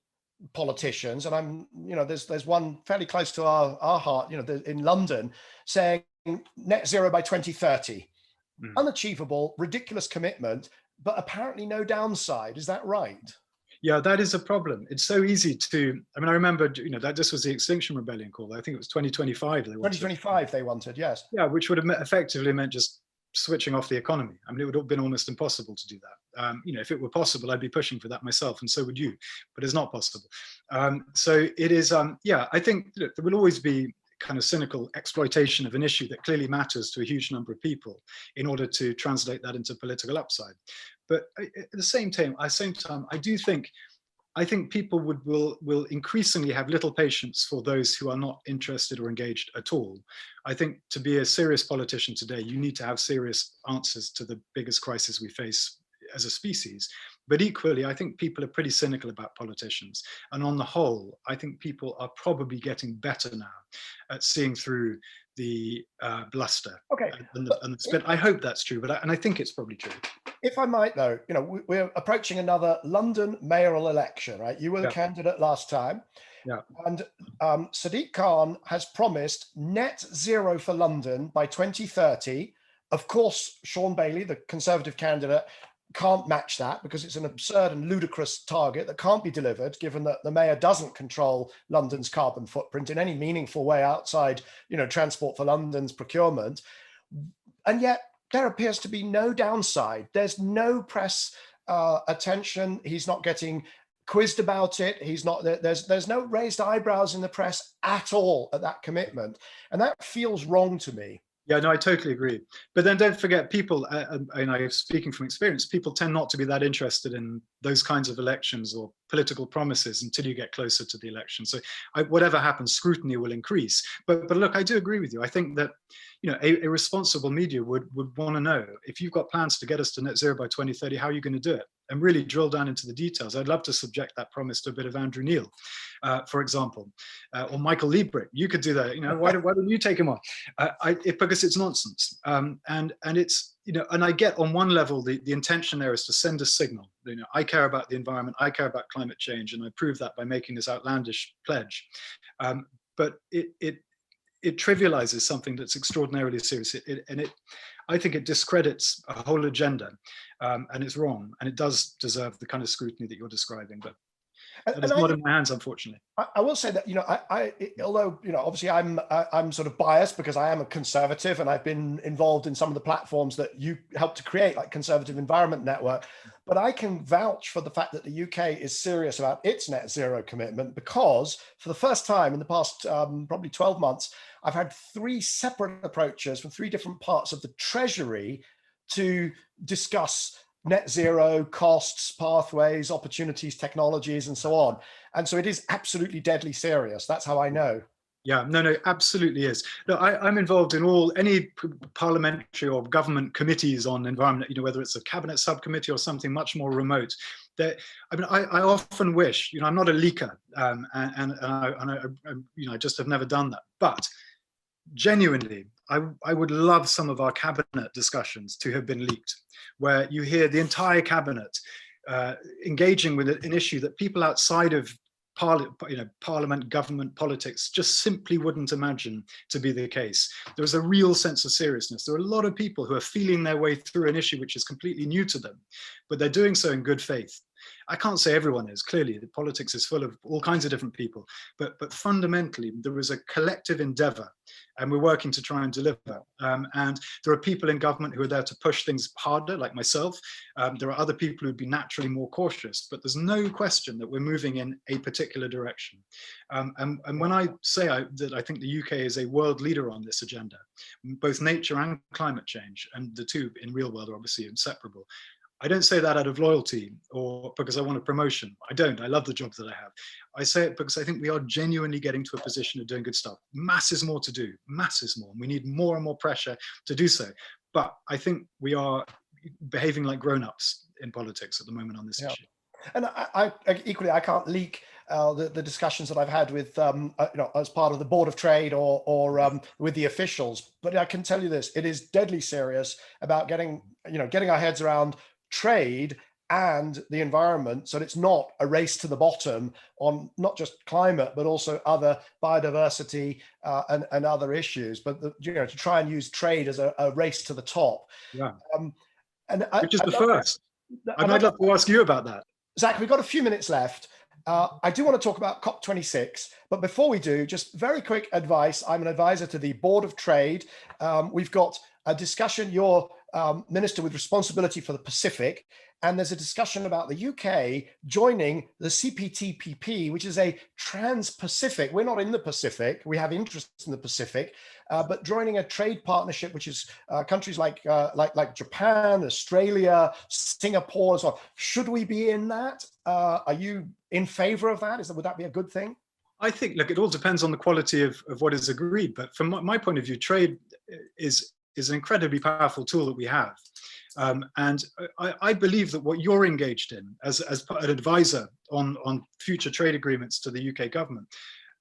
politicians, and I'm, you know, there's one fairly close to our heart, you know, in London, saying net zero by 2030. Unachievable, ridiculous commitment, but apparently no downside. Is that right? Yeah, that is a problem. It's so easy to, I mean, I remember, you know, that this was the Extinction Rebellion call. I think it was 2025 they wanted. 2025 they wanted, yes. Yeah, which would have effectively meant just switching off the economy. I mean, it would have been almost impossible to do that. You know, if it were possible, I'd be pushing for that myself, and so would you, but it's not possible. So it is, yeah, I think there will always be kind of cynical exploitation of an issue that clearly matters to a huge number of people in order to translate that into political upside. But at the same time, I think people will increasingly have little patience for those who are not interested or engaged at all. I think to be a serious politician today, you need to have serious answers to the biggest crisis we face as a species. But equally, I think people are pretty cynical about politicians. And on the whole, I think people are probably getting better now at seeing through the bluster. Okay. And the spin. I hope that's true, but I think it's probably true. If I might, though, you know, we're approaching another London mayoral election, right? You were the candidate last time. Yeah. And Sadiq Khan has promised net zero for London by 2030. Of course, Sean Bailey, the Conservative candidate, can't match that because it's an absurd and ludicrous target that can't be delivered, given that the mayor doesn't control London's carbon footprint in any meaningful way outside, you know, Transport for London's procurement. And yet there appears to be no downside. There's no press attention. He's not getting quizzed about it. He's not, there's no raised eyebrows in the press at all at that commitment. And that feels wrong to me. Yeah, no, I totally agree. But then don't forget, people, and I'm speaking from experience, people tend not to be that interested in those kinds of elections or political promises until you get closer to the election. So whatever happens, scrutiny will increase. But look, I do agree with you. I think that, you know, a responsible media would want to know, if you've got plans to get us to net zero by 2030, how are you going to do it? And really drill down into the details. I'd love to subject that promise to a bit of Andrew Neil, for example, or Michael Liebrecht. You could do that. You know, why don't you take him on? Because it's nonsense. And it's, you know, and I get on one level the intention there is to send a signal. You know, I care about the environment, I care about climate change, and I prove that by making this outlandish pledge. But it trivializes something that's extraordinarily serious, I think it discredits a whole agenda, and it's wrong, and it does deserve the kind of scrutiny that you're describing, but that is not in my hands, unfortunately. I will say that, you know, although, you know, obviously I'm sort of biased because I am a conservative and I've been involved in some of the platforms that you helped to create, like Conservative Environment Network, but I can vouch for the fact that the UK is serious about its net zero commitment, because for the first time in the past probably 12 months, I've had 3 separate approaches from 3 different parts of the Treasury to discuss net zero, costs, pathways, opportunities, technologies, and so on. And so it is absolutely deadly serious. That's how I know. Yeah, no, absolutely is. No, I'm involved in any parliamentary or government committees on environment, you know, whether it's a cabinet subcommittee or something much more remote. That, I mean, I often wish, you know, I'm not a leaker, and you know, I just have never done that. But genuinely, I would love some of our cabinet discussions to have been leaked, where you hear the entire cabinet engaging with an issue that people outside of Parliament, government, politics just simply wouldn't imagine to be the case. There is a real sense of seriousness. There are a lot of people who are feeling their way through an issue which is completely new to them, but they're doing so in good faith. I can't say everyone is, clearly the politics is full of all kinds of different people, but fundamentally there is a collective endeavor and we're working to try and deliver. And there are people in government who are there to push things harder, like myself. There are other people who'd be naturally more cautious, but there's no question that we're moving in a particular direction. And when I say that I think the UK is a world leader on this agenda, both nature and climate change, and the two in real world are obviously inseparable, I don't say that out of loyalty or because I want a promotion. I don't. I love the job that I have. I say it because I think we are genuinely getting to a position of doing good stuff. Masses more to do, masses more. And we need more and more pressure to do so. But I think we are behaving like grown-ups in politics at the moment on this issue. And I equally, I can't leak the discussions that I've had with, as part of the Board of Trade or with the officials. But I can tell you this: it is deadly serious about getting our heads around trade and the environment, so it's not a race to the bottom on not just climate but also other biodiversity and other issues, but to try and use trade as a race to the top. Yeah, which is the first. I'd love to ask you about that. Zach, we've got a few minutes left. I do want to talk about COP26, but before we do, just very quick advice. I'm an advisor to the Board of Trade. We've got a discussion. You're Minister with responsibility for the Pacific, and there's a discussion about the UK joining the CPTPP, which is a trans-Pacific. We're not in the Pacific. We have interests in the Pacific, but joining a trade partnership, which is countries like Japan, Australia, Singapore, so on. Should we be in that? Are you in favour of that? Would that be a good thing? I think, look, it all depends on the quality of what is agreed. But from my point of view, trade is an incredibly powerful tool that we have. And I believe that what you're engaged in as an advisor on future trade agreements to the UK government,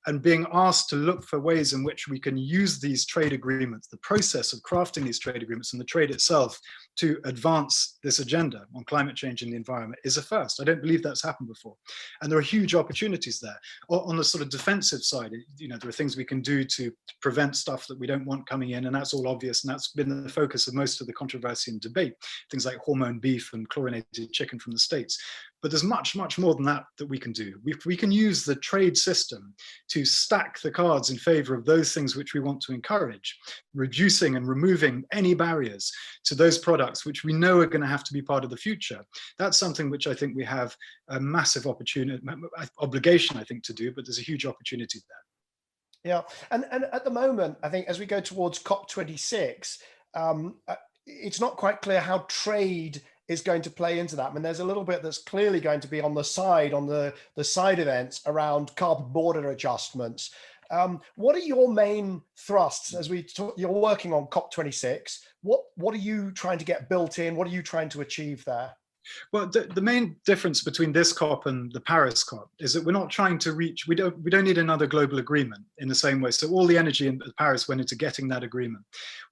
and being asked to look for ways in which we can use these trade agreements, the process of crafting these trade agreements and the trade itself to advance this agenda on climate change and the environment is a first. I don't believe that's happened before. And there are huge opportunities there. On the sort of defensive side, there are things we can do to prevent stuff that we don't want coming in, and that's all obvious, and that's been the focus of most of the controversy and debate, things like hormone beef and chlorinated chicken from the States. But there's much, much more than that we can do. We can use the trade system to stack the cards in favor of those things which we want to encourage, reducing and removing any barriers to those products which we know are going to have to be part of the future. That's something which I think we have a massive obligation, I think, to do, but there's a huge opportunity there. Yeah, and at the moment, I think as we go towards COP26, it's not quite clear how trade is going to play into that. I mean, there's a little bit that's clearly going to be on the side events around carbon border adjustments. What are your main thrusts as you're working on COP26? What are you trying to get built in? What are you trying to achieve there? Well, the main difference between this COP and the Paris COP is that we're not trying to reach, we don't need another global agreement in the same way. So all the energy in Paris went into getting that agreement.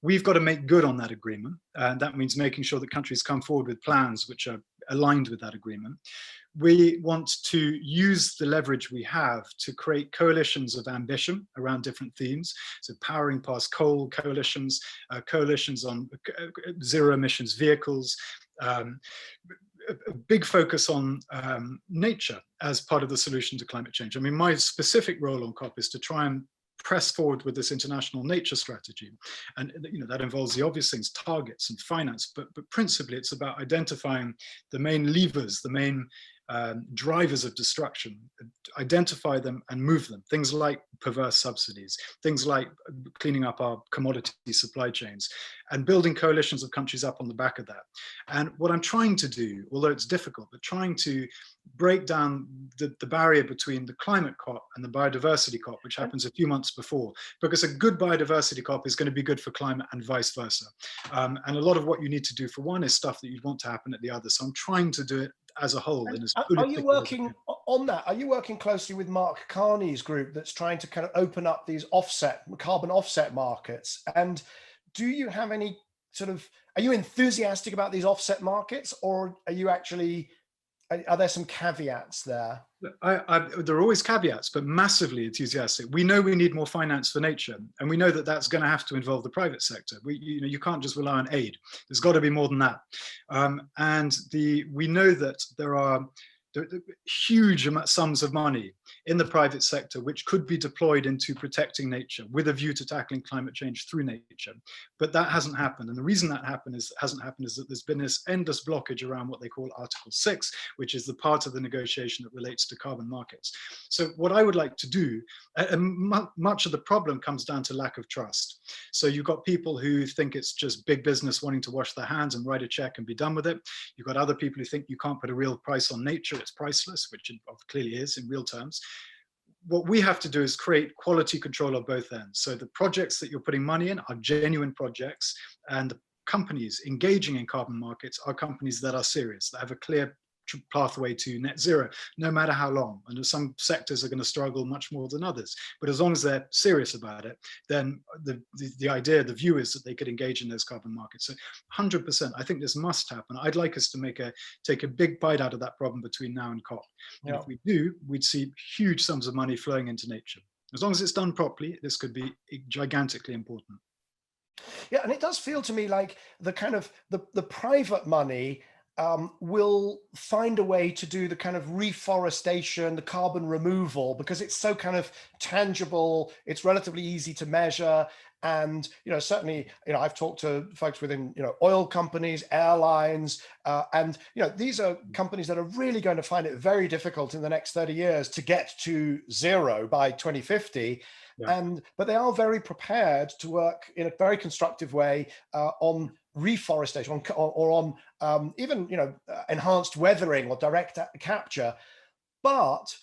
We've got to make good on that agreement. And that means making sure that countries come forward with plans which are aligned with that agreement. We want to use the leverage we have to create coalitions of ambition around different themes. So powering past coal coalitions, coalitions on zero emissions vehicles, a big focus on nature as part of the solution to climate change. I mean, my specific role on COP is to try and press forward with this international nature strategy. And that involves the obvious things, targets and finance, but principally it's about identifying the main levers, the main drivers of destruction, identify them and move them. Things like perverse subsidies, things like cleaning up our commodity supply chains, and building coalitions of countries up on the back of that. And what I'm trying to do, although it's difficult, but trying to break down the barrier between the climate COP and the biodiversity COP, which happens a few months before, because a good biodiversity COP is going to be good for climate and vice versa. And a lot of what you need to do for one is stuff that you'd want to happen at the other. So I'm trying to do it as a whole. Are you working on that? Are you working closely with Mark Carney's group that's trying to kind of open up these carbon offset markets? And do you have any are you enthusiastic about these offset markets, or are you actually, are there some caveats there? There are always caveats, but massively enthusiastic. We know we need more finance for nature, and we know that that's going to have to involve the private sector. You can't just rely on aid. There's got to be more than that. And we know that there are huge sums of money in the private sector, which could be deployed into protecting nature with a view to tackling climate change through nature. But that hasn't happened. And the reason that hasn't happened is that there's been this endless blockage around what they call Article 6, which is the part of the negotiation that relates to carbon markets. So what I would like to do, and much of the problem comes down to lack of trust. So you've got people who think it's just big business wanting to wash their hands and write a check and be done with it. You've got other people who think you can't put a real price on nature, it's priceless, which it clearly is in real terms. What we have to do is create quality control on both ends. So the projects that you're putting money in are genuine projects, and the companies engaging in carbon markets are companies that are serious, that have a clear pathway to net zero, no matter how long. And some sectors are going to struggle much more than others. But as long as they're serious about it, then the idea, the view is that they could engage in those carbon markets. So 100%, I think this must happen. I'd like us to take a big bite out of that problem between now and COP. And if we do, we'd see huge sums of money flowing into nature. As long as it's done properly, this could be gigantically important. Yeah, and it does feel to me like the kind of the private money will find a way to do the kind of reforestation, the carbon removal, because it's so kind of tangible, it's relatively easy to measure. And, certainly, I've talked to folks within, oil companies, airlines, and, these are companies that are really going to find it very difficult in the next 30 years to get to zero by 2050. Yeah. But they are very prepared to work in a very constructive way on reforestation or on even enhanced weathering or direct capture, but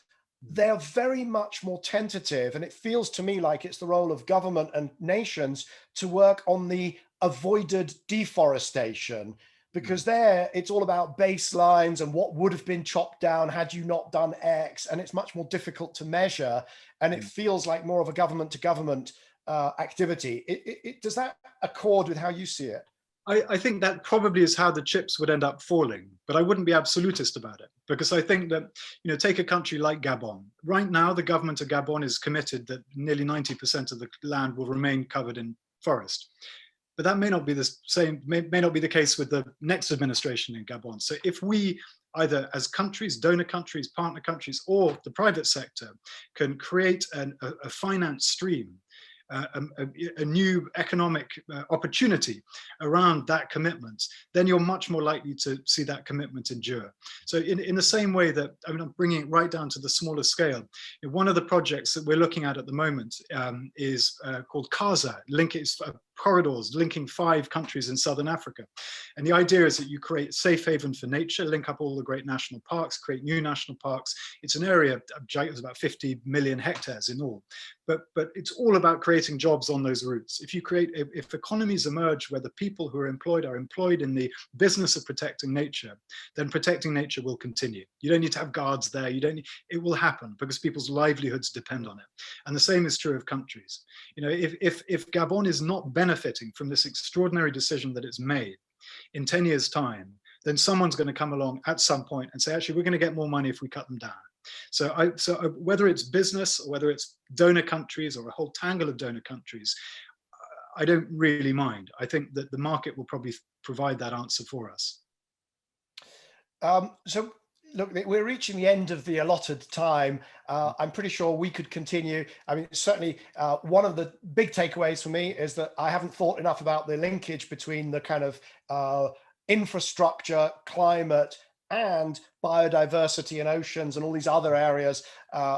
they're very much more tentative, and it feels to me like it's the role of government and nations to work on the avoided deforestation, because there it's all about baselines and what would have been chopped down had you not done X, and it's much more difficult to measure, and it feels like more of a government to government activity. Does that accord with how you see it? I think that probably is how the chips would end up falling, but I wouldn't be absolutist about it, because I think that, take a country like Gabon. Right now, the government of Gabon is committed that nearly 90% of the land will remain covered in forest. But that may not be the same, may not be the case with the next administration in Gabon. So if we, either as countries, donor countries, partner countries, or the private sector, can create a finance stream, a new economic opportunity around that commitment, then you're much more likely to see that commitment endure. So in the same way that, I'm bringing it right down to the smaller scale, one of the projects that we're looking at the moment is called CASA, corridors linking 5 countries in Southern Africa. And the idea is that you create safe haven for nature, link up all the great national parks, create new national parks. It's an area, it's about 50 million hectares in all. But it's all about creating jobs on those routes. If economies emerge where the people who are employed in the business of protecting nature, then protecting nature will continue. You don't need to have guards there. It will happen because people's livelihoods depend on it. And the same is true of countries. If Gabon is not benefiting from this extraordinary decision that it's made in 10 years' time, then someone's going to come along at some point and say, actually, we're going to get more money if we cut them down. So whether it's business or whether it's donor countries or a whole tangle of donor countries, I don't really mind. I think that the market will probably provide that answer for us. So look, we're reaching the end of the allotted time. I'm pretty sure we could continue. I mean, certainly one of the big takeaways for me is that I haven't thought enough about the linkage between the kind of infrastructure, climate, and biodiversity and oceans and all these other areas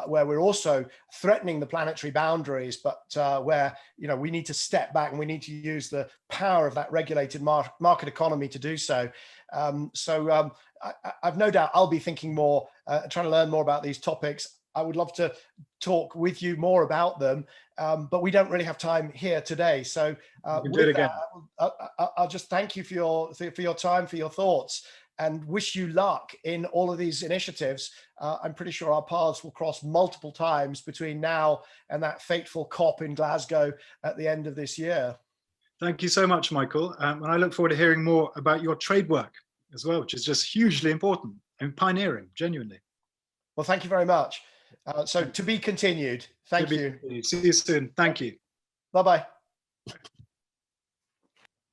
where we're also threatening the planetary boundaries, but where we need to step back and we need to use the power of that regulated market economy to do so. I've no doubt I'll be thinking more, trying to learn more about these topics. I would love to talk with you more about them, but we don't really have time here today. So with that, I'll just thank you for your time, for your thoughts, and wish you luck in all of these initiatives. I'm pretty sure our paths will cross multiple times between now and that fateful COP in Glasgow at the end of this year. Thank you so much, Michael. And I look forward to hearing more about your trade work as well, which is just hugely important and pioneering, genuinely. Well, thank you very much. So to be continued. Thank you. See you soon. Thank you. Bye-bye.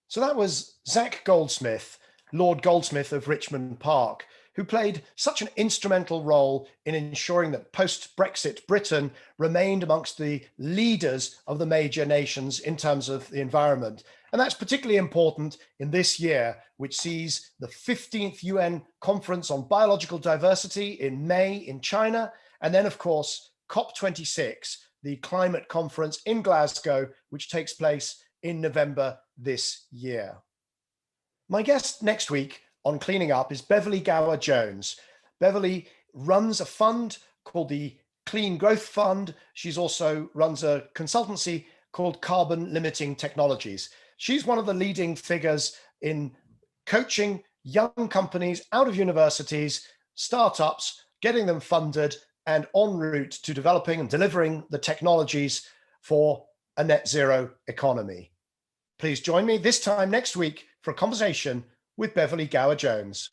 So that was Zac Goldsmith, Lord Goldsmith of Richmond Park, who played such an instrumental role in ensuring that post-Brexit Britain remained amongst the leaders of the major nations in terms of the environment. And that's particularly important in this year, which sees the 15th UN Conference on Biological Diversity in May in China, and then, of course, COP26, the climate conference in Glasgow, which takes place in November this year. My guest next week on Cleaning Up is Beverly Gower-Jones. Beverly runs a fund called the Clean Growth Fund. She's also runs a consultancy called Carbon Limiting Technologies. She's one of the leading figures in coaching young companies out of universities, startups, getting them funded and en route to developing and delivering the technologies for a net zero economy. Please join me this time next week for a conversation with Beverly Gower-Jones.